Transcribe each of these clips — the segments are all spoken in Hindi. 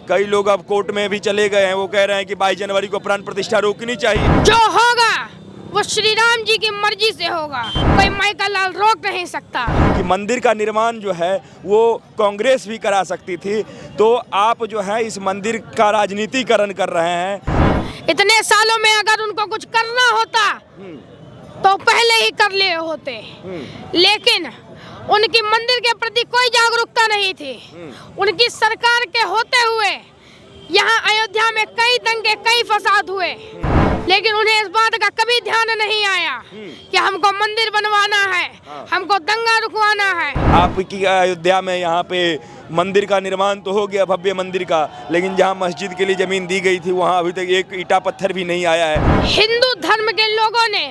कई लोग अब कोर्ट में भी चले गए हैं, वो कह रहे हैं कि 22 जनवरी को प्राण प्रतिष्ठा रोकनी चाहिए। जो होगा वो श्री राम जी की मर्जी से होगा, कोई माइका लाल रोक नहीं सकता। कि मंदिर का निर्माण जो है वो कांग्रेस भी करा सकती थी, तो आप जो है इस मंदिर का राजनीतिकरण कर रहे हैं। इतने सालों में अगर उनको कुछ करना होता तो पहले ही कर लिए होते, लेकिन उनकी मंदिर के प्रति कोई जागरूकता नहीं थी। उनकी सरकार के होते हुए यहाँ अयोध्या में कई दंगे, कई फसाद हुए, लेकिन उन्हें इस बात का कभी ध्यान नहीं आया कि हमको मंदिर बनवाना है, हमको दंगा रुकवाना है। आपकी अयोध्या में यहाँ पे मंदिर का निर्माण तो हो गया, भव्य मंदिर का, लेकिन जहाँ मस्जिद के लिए जमीन दी गई थी वहाँ अभी तक एक ईंटा पत्थर भी नहीं आया है। हिंदू धर्म के लोगों ने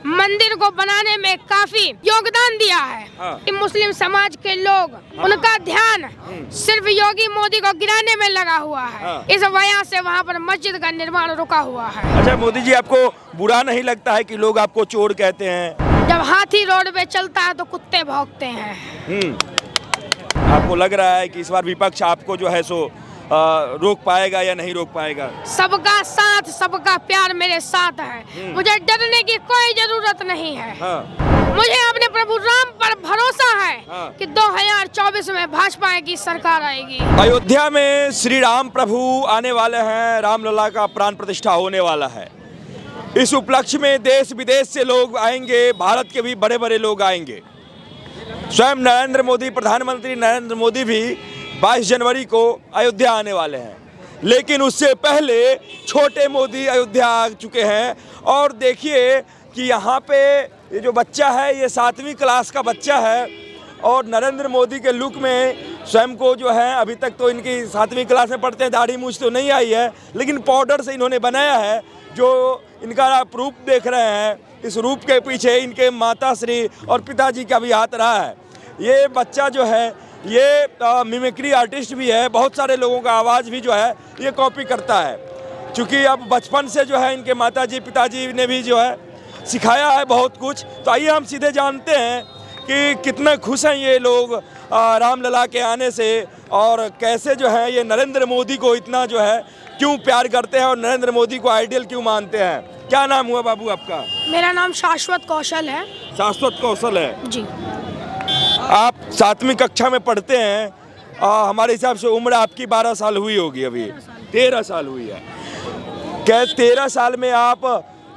मंदिर को बनाने में काफी योगदान दिया है। कि मुस्लिम समाज के लोग, उनका ध्यान सिर्फ योगी मोदी को गिराने में लगा हुआ है। इस वजह से वहाँ पर मस्जिद का निर्माण रुका हुआ है। अच्छा मोदी जी, आपको बुरा नहीं लगता है कि लोग आपको चोर कहते हैं? जब हाथी रोड पे चलता है तो कुत्ते भौंकते हैं। आपको लग रहा है कि इस बार विपक्ष आपको जो है सो रोक पाएगा या नहीं रोक पाएगा? सबका साथ, सबका प्यार मेरे साथ है, मुझे डरने की कोई जरूरत नहीं है। मुझे अपने प्रभु राम पर भरोसा है कि 2024 में भाजपा की सरकार आएगी। अयोध्या में श्री राम प्रभु आने वाले हैं, रामलला का प्राण प्रतिष्ठा होने वाला है। इस उपलक्ष्य में देश विदेश से लोग आएंगे, भारत के भी बड़े बड़े लोग आएंगे। स्वयं नरेंद्र मोदी, प्रधानमंत्री नरेंद्र मोदी भी 22 जनवरी को अयोध्या आने वाले हैं, लेकिन उससे पहले छोटे मोदी अयोध्या आ चुके हैं। और देखिए कि यहाँ पे ये जो बच्चा है ये 7वीं क्लास का बच्चा है, और नरेंद्र मोदी के लुक में स्वयं को जो है, अभी तक तो इनकी 7वीं क्लास में पढ़ते हैं, दाढ़ी मूंछ तो नहीं आई है, लेकिन पाउडर से इन्होंने बनाया है। जो इनका आप रूप देख रहे हैं, इस रूप के पीछे इनके माता श्री और पिताजी का भी हाथ रहा है। ये बच्चा जो है ये मिमिक्री आर्टिस्ट भी है, बहुत सारे लोगों का आवाज़ भी जो है ये कॉपी करता है। क्योंकि अब बचपन से जो है इनके माताजी पिताजी ने भी जो है सिखाया है बहुत कुछ। तो आइए हम सीधे जानते हैं कि कितने खुश हैं ये लोग रामलला के आने से, और कैसे जो है ये नरेंद्र मोदी को इतना जो है क्यों प्यार करते हैं और नरेंद्र मोदी को आइडियल क्यों मानते हैं। क्या नाम हुआ बाबू आपका? मेरा नाम शाश्वत कौशल है। शाश्वत कौशल है जी। आप 7वीं कक्षा में पढ़ते हैं, हमारे हिसाब से उम्र आपकी 12 साल हुई होगी, अभी 13 साल हुई है। क्या 13 साल में आप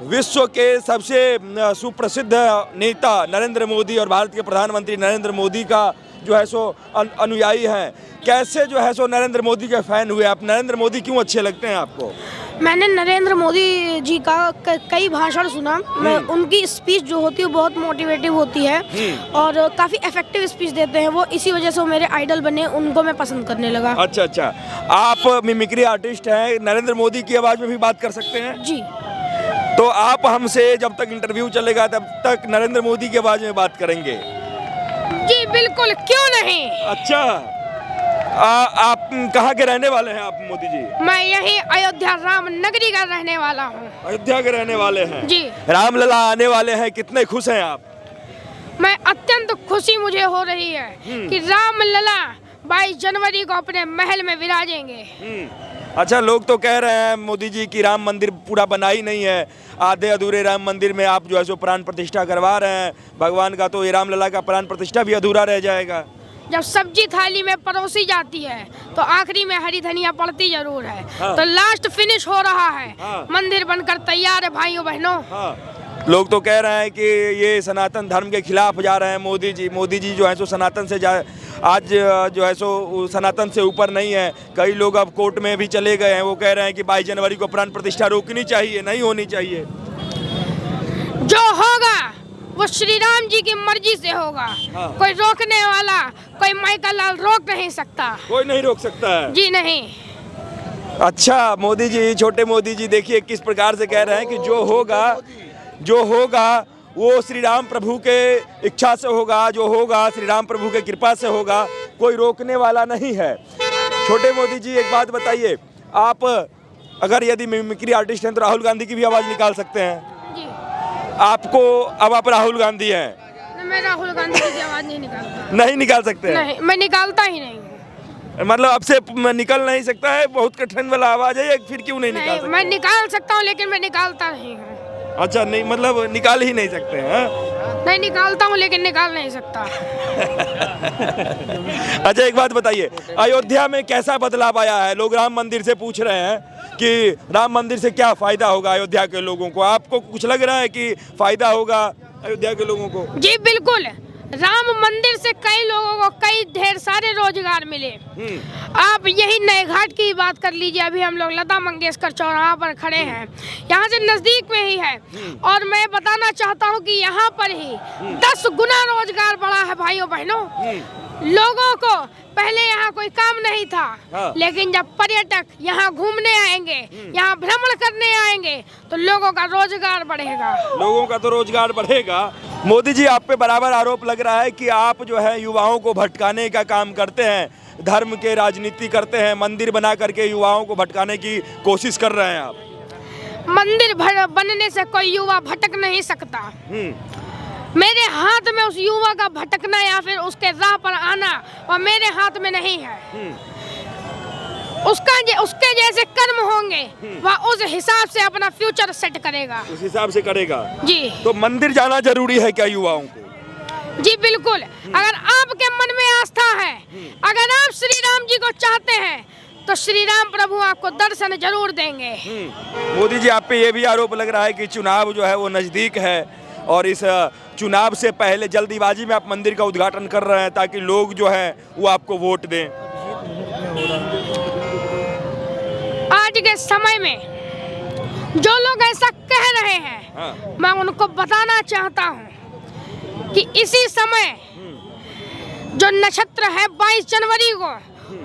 विश्व के सबसे सुप्रसिद्ध नेता नरेंद्र मोदी और भारत के प्रधानमंत्री नरेंद्र मोदी का जो है सो अनुयायी हैं? कैसे जो है सो नरेंद्र मोदी के फैन हुए आप? नरेंद्र मोदी क्यों अच्छे लगते हैं आपको? मैंने नरेंद्र मोदी जी का कई भाषण सुना। मैं उनकी स्पीच जो होती है बहुत मोटिवेटिव होती है और काफ़ी इफेक्टिव स्पीच देते हैं वो, इसी वजह से वो मेरे आइडल बने, उनको मैं पसंद करने लगा। अच्छा अच्छा, आप मिमिक्री आर्टिस्ट हैं, नरेंद्र मोदी की आवाज़ में भी बात कर सकते हैं? जी। तो आप हमसे जब तक इंटरव्यू चलेगा तब तक नरेंद्र मोदी की आवाज़ में बात करेंगे? जी बिल्कुल, क्यों नहीं। अच्छा, आप कहाँ के रहने वाले हैं आप मोदी जी? मैं यही अयोध्या राम नगरी का रहने वाला हूँ। अयोध्या के रहने वाले हैं जी। रामलला आने वाले हैं, कितने खुश हैं आप? मैं अत्यंत खुशी मुझे हो रही है कि रामलला 22 जनवरी को अपने महल में विराजेंगे। अच्छा, लोग तो कह रहे हैं मोदी जी की राम मंदिर पूरा बना ही नहीं है, आधे अधूरे राम मंदिर में आप जो है सो प्राण प्रतिष्ठा करवा रहे हैं भगवान का, तो ये रामलला का प्राण प्रतिष्ठा भी अधूरा रह जाएगा। जब सब्जी थाली में परोसी जाती है तो आखिरी में हरी धनिया पड़ती जरूर है। तो लास्ट फिनिश हो रहा है, मंदिर बनकर तैयार है भाइयों बहनों। लोग तो कह रहे हैं कि ये सनातन धर्म के खिलाफ जा रहे हैं मोदी जी। मोदी जी जो है सो सनातन से आज जो है सो सनातन से ऊपर नहीं है। कई लोग अब कोर्ट में भी चले गए हैं, वो कह रहे हैं कि 22 जनवरी को प्राण प्रतिष्ठा रोकनी चाहिए, नहीं होनी चाहिए। जो होगा वो श्री राम जी की मर्जी से होगा। कोई रोकने वाला, कोई माइका लाल रोक नहीं सकता। कोई नहीं रोक सकता है? जी नहीं। अच्छा मोदी जी, छोटे मोदी जी, देखिए किस प्रकार से कह रहे हैं कि जो होगा वो श्री राम प्रभु के इच्छा से होगा, जो होगा श्री राम प्रभु के कृपा से होगा, कोई रोकने वाला नहीं है। छोटे मोदी जी एक बात बताइए, आप अगर यदि मिमिक्री आर्टिस्ट हैं तो राहुल गांधी की भी आवाज़ निकाल सकते हैं? जी। आपको अब आप राहुल गांधी हैं? मैं राहुल गांधी की आवाज़ नहीं निकालता। नहीं निकाल सकते हैं? नहीं, मैं निकालता ही नहीं। मतलब अब से निकल नहीं सकता है, बहुत कठिन वाला आवाज है, या फिर क्यों नहीं निकाल नहीं, सकते? मैं निकाल सकता हूँ लेकिन मैं निकालता नहीं हूँ। अच्छा, नहीं मतलब निकाल ही नहीं सकते हैं? नहीं, निकालता हूँ लेकिन निकाल नहीं सकता। अच्छा, एक बात बताइए, अयोध्या में कैसा बदलाव आया है? लोग राम मंदिर से पूछ रहे हैं कि राम मंदिर से क्या फायदा होगा अयोध्या के लोगों को। आपको कुछ लग रहा है कि फायदा होगा अयोध्या के लोगों को? जी बिल्कुल, राम मंदिर से कई लोगों को कई ढेर सारे रोजगार मिले। आप यही नए घाट की बात कर लीजिए, अभी हम लोग लता मंगेशकर चौराहा पर खड़े हैं, यहाँ से नजदीक में ही है, और मैं बताना चाहता हूँ कि यहाँ पर ही 10 गुना रोजगार बढ़ा है भाइयों बहनों। लोगों को पहले यहाँ कोई काम नहीं था, हाँ। लेकिन जब पर्यटक यहाँ घूमने आएंगे, यहाँ भ्रमण करने आएंगे, तो लोगों का रोजगार बढ़ेगा। लोगों का तो रोजगार बढ़ेगा। मोदी जी, आप पे बराबर आरोप लग रहा है कि आप जो है युवाओं को भटकाने का काम करते हैं, धर्म के राजनीति करते हैं, मंदिर बना करके युवाओं को भटकाने की कोशिश कर रहे हैं आप। मंदिर बनने से कोई युवा भटक नहीं सकता। मेरे हाथ में उस युवा का भटकना या फिर उसके राह पर आना और मेरे हाथ में नहीं है। उसके जैसे कर्म होंगे, वह उस हिसाब से अपना फ्यूचर सेट करेगा। उस हिसाब से करेगा जी। तो मंदिर जाना जरूरी है क्या युवाओं को? जी बिल्कुल, अगर आपके मन में आस्था है, अगर आप श्री राम जी को चाहते हैं, तो श्री राम प्रभु आपको दर्शन जरूर देंगे। मोदी जी, आप पे ये भी आरोप लग रहा है कि चुनाव जो है वो नजदीक है, और इस चुनाव से पहले जल्दीबाजी में आप मंदिर का उद्घाटन कर रहे हैं ताकि लोग जो है वो आपको वोट दें। आज के समय में जो लोग ऐसा कह रहे हैं, हाँ। मैं उनको बताना चाहता हूँ कि इसी समय जो नक्षत्र है 22 जनवरी को,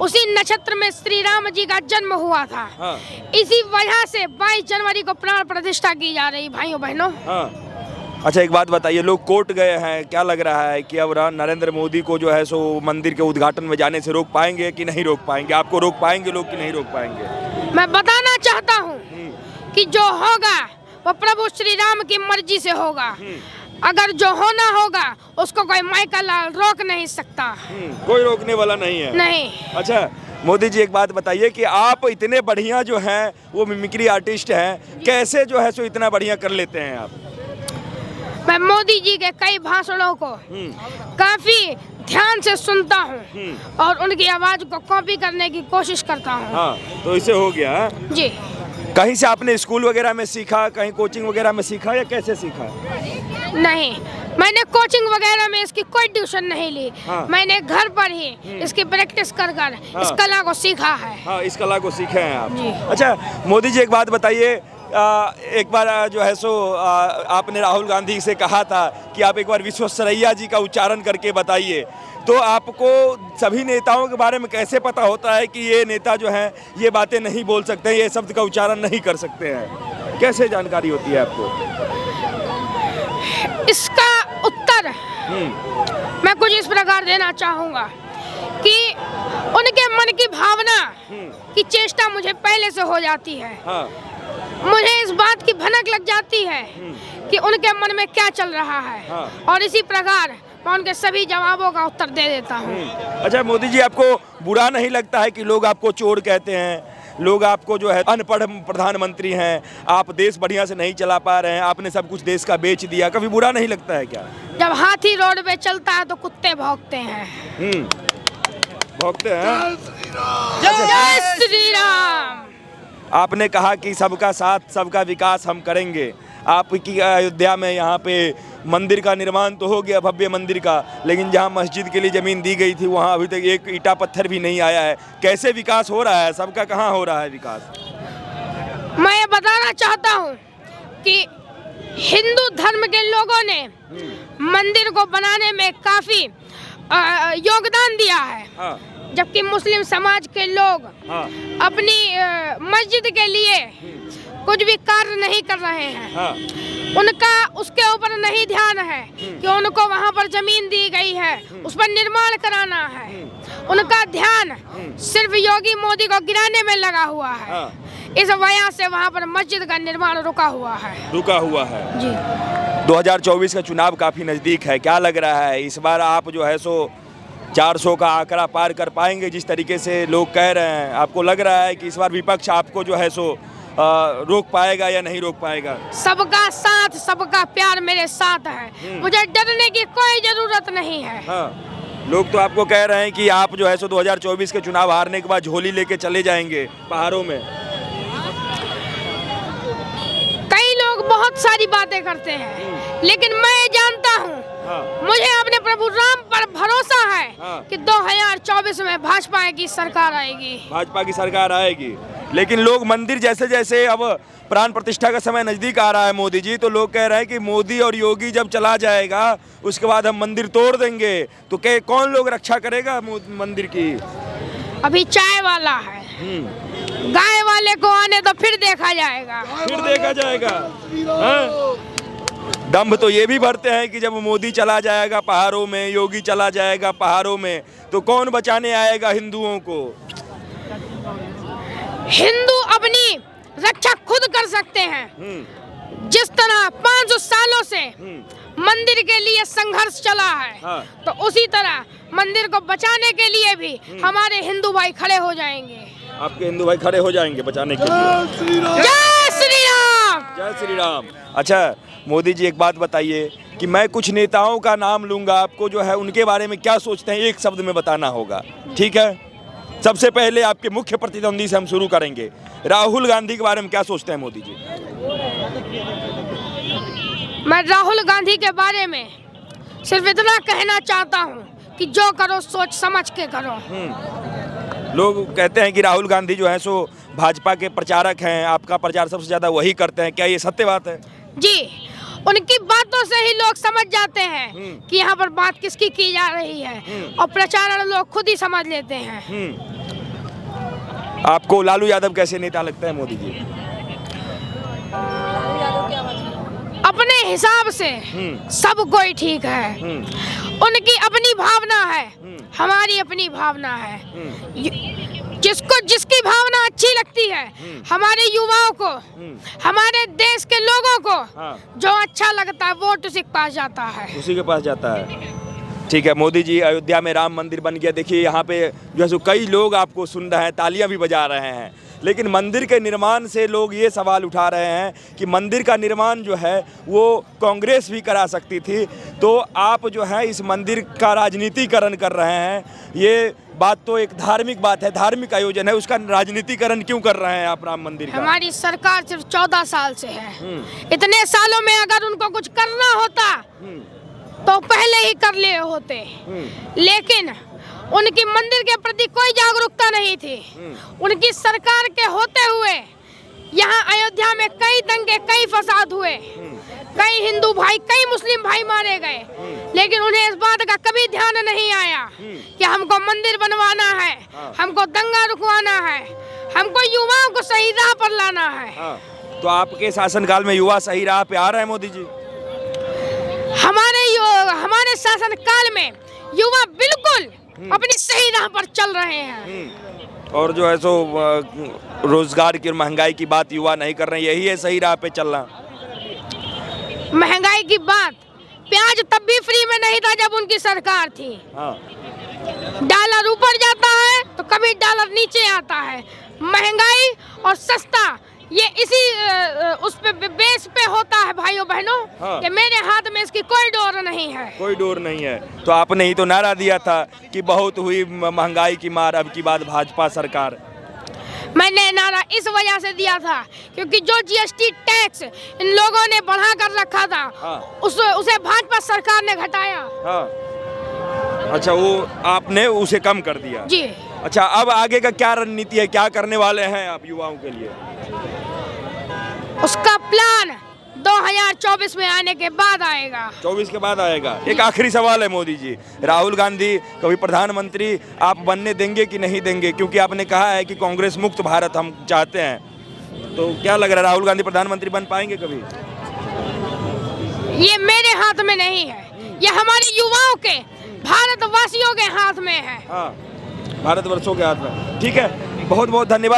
उसी नक्षत्र में श्री राम जी का जन्म हुआ था। हाँ। इसी वजह से 22 जनवरी को प्राण प्रतिष्ठा की जा रही भाइयों बहनों। हाँ। अच्छा, एक बात बताइए, लोग कोर्ट गए हैं, क्या लग रहा है कि अब नरेंद्र मोदी को जो है सो मंदिर के उद्घाटन में जाने से रोक पाएंगे कि नहीं रोक पाएंगे? आपको रोक पाएंगे लोग कि नहीं रोक पाएंगे? मैं बताना चाहता हूँ कि जो होगा वो प्रभु श्री राम की मर्जी से होगा। अगर जो होना होगा उसको कोई माइकल लाल रोक नहीं सकता। कोई रोकने वाला नहीं है? नहीं। अच्छा मोदी जी, एक बात बताइए कि आप इतने बढ़िया जो हैं वो मिमिक्री आर्टिस्ट हैं, कैसे जो है सो इतना बढ़िया कर लेते हैं आप? मैं मोदी जी के कई भाषणों को काफी ध्यान से सुनता हूँ और उनकी आवाज को कॉपी करने की कोशिश करता हूँ। हाँ, तो इसे हो गया है? जी। कहीं से आपने स्कूल वगैरह में सीखा, कहीं कोचिंग वगैरह में सीखा, या कैसे सीखा? नहीं, मैंने कोचिंग वगैरह में इसकी कोई ट्यूशन नहीं ली। हाँ। मैंने घर पर ही इसकी प्रैक्टिस कर इस कला को सीखा है। हाँ, इस कला को सीखे हैं आप। जी। अच्छा मोदी जी, एक बात बताइए, एक बार जो है सो आपने राहुल गांधी से कहा था कि आप एक बार विश्वेश्वरैया जी का उच्चारण करके बताइए, तो आपको सभी नेताओं के बारे में कैसे पता होता है कि ये नेता जो है ये बातें नहीं बोल सकते हैं, ये शब्द का उच्चारण नहीं कर सकते हैं? कैसे जानकारी होती है आपको? इसका उत्तर मैं कुछ इस प्रकार देना चाहूँगा कि उनके मन की भावना की चेष्टा मुझे पहले से हो जाती है। हाँ। मुझे इस बात की भनक लग जाती है कि उनके मन में क्या चल रहा है। हाँ। और इसी प्रकार मैं उनके सभी जवाबों का उत्तर दे देता हूँ। अच्छा मोदी जी, आपको बुरा नहीं लगता है कि लोग आपको चोर कहते हैं, लोग आपको जो है अनपढ़ प्रधानमंत्री हैं, आप देश बढ़िया से नहीं चला पा रहे हैं, आपने सब कुछ देश का बेच दिया, कभी बुरा नहीं लगता है क्या? जब हाथी रोड पे चलता है तो कुत्ते भौंकते हैं। भौंकते हैं? जय श्री राम। आपने कहा कि सबका साथ सबका विकास हम करेंगे। आपकी अयोध्या में यहाँ पे मंदिर का निर्माण तो हो गया, भव्य मंदिर का, लेकिन जहाँ मस्जिद के लिए ज़मीन दी गई थी वहाँ अभी तक एक ईंटा पत्थर भी नहीं आया है। कैसे विकास हो रहा है? सबका कहाँ हो रहा है विकास? मैं ये बताना चाहता हूँ कि हिंदू धर्म के लोगों ने मंदिर को बनाने में काफी योगदान दिया है। हाँ। जबकि मुस्लिम समाज के लोग अपनी मस्जिद के लिए कुछ भी कार्य नहीं कर रहे हैं। हाँ। उनका उसके ऊपर नहीं ध्यान है कि उनको वहाँ पर जमीन दी गई है, उस पर निर्माण कराना है। उनका ध्यान सिर्फ योगी मोदी को गिराने में लगा हुआ है। हाँ। इस वजह से वहाँ पर मस्जिद का निर्माण रुका हुआ है। जी। जी। 2024 का चुनाव काफी नजदीक है, क्या लग रहा है इस बार आप जो है सो 400 का आंकड़ा पार कर पाएंगे जिस तरीके से लोग कह रहे हैं? आपको लग रहा है कि इस बार विपक्ष आपको जो है सो रोक पाएगा या नहीं रोक पाएगा? सबका साथ सबका प्यार मेरे साथ है, मुझे डरने की कोई जरूरत नहीं है। हाँ, लोग तो आपको कह रहे हैं कि आप जो है सो 2024 के चुनाव हारने के बाद झोली लेके चले जाएंगे पहाड़ों में। कई लोग बहुत सारी बातें करते हैं, लेकिन मैं जानता हूँ, मुझे अपने प्रभु राम पर भरोसा है कि 2024 में भाजपा की सरकार आएगी। भाजपा की सरकार आएगी। लेकिन लोग मंदिर जैसे जैसे अब प्राण प्रतिष्ठा का समय नजदीक आ रहा है मोदी जी, तो लोग कह रहे हैं कि मोदी और योगी जब चला जाएगा उसके बाद हम मंदिर तोड़ देंगे, तो कौन लोग रक्षा करेगा मंदिर की? अभी चाय वाला है, गाय वाले को आने तो फिर देखा जाएगा। दम्भ तो ये भी भरते हैं कि जब मोदी चला जाएगा पहाड़ों में, योगी चला जाएगा पहाड़ों में, तो कौन बचाने आएगा हिंदुओं को? हिंदू अपनी रक्षा खुद कर सकते हैं। जिस तरह 500 सालों से मंदिर के लिए संघर्ष चला है, तो उसी तरह मंदिर को बचाने के लिए भी हमारे हिंदू भाई खड़े हो जाएंगे। आपके हिंदू भाई खड़े हो जाएंगे बचाने के लिए? जय श्री राम। जय श्री राम। अच्छा मोदी जी, एक बात बताइए कि मैं कुछ नेताओं का नाम लूंगा, आपको जो है उनके बारे में क्या सोचते हैं एक शब्द में बताना होगा, ठीक है? सबसे पहले आपके मुख्य प्रतिद्वंदी से हम शुरू करेंगे। राहुल गांधी के बारे में क्या सोचते हैं मोदी जी? मैं राहुल गांधी के बारे में सिर्फ इतना कहना चाहता हूँ कि जो करो सोच समझ के करो। लोग कहते हैं कि राहुल गांधी जो है सो भाजपा के प्रचारक हैं, आपका प्रचार सबसे ज्यादा वही करते हैं, क्या ये सत्य बात है? जी, उनकी बातों से ही लोग समझ जाते हैं कि यहाँ पर बात किसकी की जा रही है, और प्रचारक लोग खुद ही समझ लेते हैं। आपको लालू यादव कैसे नेता लगता है मोदी जी? अपने हिसाब से सब कोई ठीक है, उनकी अपनी भावना है, हमारी अपनी भावना है। जिसको जिसकी भावना अच्छी लगती है, हमारे युवाओं को, हमारे देश के लोगों को जो अच्छा लगता है वोट उसी के पास जाता है। ठीक है मोदी जी, अयोध्या में राम मंदिर बन गया। देखिए यहाँ पे जो है सो कई लोग आपको सुन रहे हैं, तालियां भी बजा रहे हैं, लेकिन मंदिर के निर्माण से लोग ये सवाल उठा रहे हैं कि मंदिर का निर्माण जो है वो कांग्रेस भी करा सकती थी, तो आप जो है इस मंदिर का राजनीतिकरण कर रहे हैं। ये बात तो एक धार्मिक बात है, धार्मिक आयोजन है, उसका राजनीतिकरण क्यों कर रहे हैं आप राम मंदिर का? हमारी सरकार सिर्फ 14 साल से है, इतने सालों में अगर उनको कुछ करना होता तो पहले ही कर लिए होते, लेकिन उनकी मंदिर के प्रति कोई जागरूकता नहीं थी। उनकी सरकार के होते हुए यहाँ अयोध्या में कई दंगे, कई फसाद हुए, कई हिंदू भाई, कई मुस्लिम भाई मारे गए, लेकिन उन्हें इस बात का कभी ध्यान नहीं आया कि हमको मंदिर बनवाना है, हमको दंगा रुकवाना है, हमको युवाओं को सही राह पर लाना है। तो आपके शासनकाल में युवा सही राह पे आ रहे हैं मोदी जी? हमारे शासन काल में युवा बिल्कुल अपनी सही राह पर चल रहे हैं। और जो है सो रोजगार की और महंगाई की बात युवा नहीं कर रहे हैं, यही है सही राह पे चलना। महंगाई की बात, प्याज तब भी फ्री में नहीं था जब उनकी सरकार थी। डॉलर ऊपर जाता है तो कभी डॉलर नीचे आता है। महंगाई और सस्ता ये इसी उस पे बेस पे होता है भाइयों बहनों, कि मेरे हाथ में इसकी कोई डोर नहीं है। कोई डोर नहीं है। तो आपने ही तो नारा दिया था कि बहुत हुई महंगाई की मार, अब की बात भाजपा सरकार। मैंने नारा इस वजह से दिया था क्योंकि जो जीएसटी टैक्स इन लोगों ने बढ़ा कर रखा था, उसे भाजपा सरकार ने घटाया। अच्छा, वो आपने उसे कम कर दिया? जी। अच्छा, अब आगे का क्या रणनीति है, क्या करने वाले हैं आप युवाओं के लिए? उसका प्लान 2024 में आने के बाद आएगा। 24 के बाद आएगा। एक आखिरी सवाल है मोदी जी, राहुल गांधी कभी प्रधानमंत्री आप बनने देंगे कि नहीं देंगे? क्योंकि आपने कहा है कि कांग्रेस मुक्त भारत हम चाहते हैं, तो क्या लग रहा है राहुल गांधी प्रधानमंत्री बन पाएंगे कभी? ये मेरे हाथ में नहीं है, ये हमारे युवाओं के, भारतवासियों के हाथ में है। हाँ, भारतवर्षों के हाथ में। ठीक है, बहुत बहुत धन्यवाद।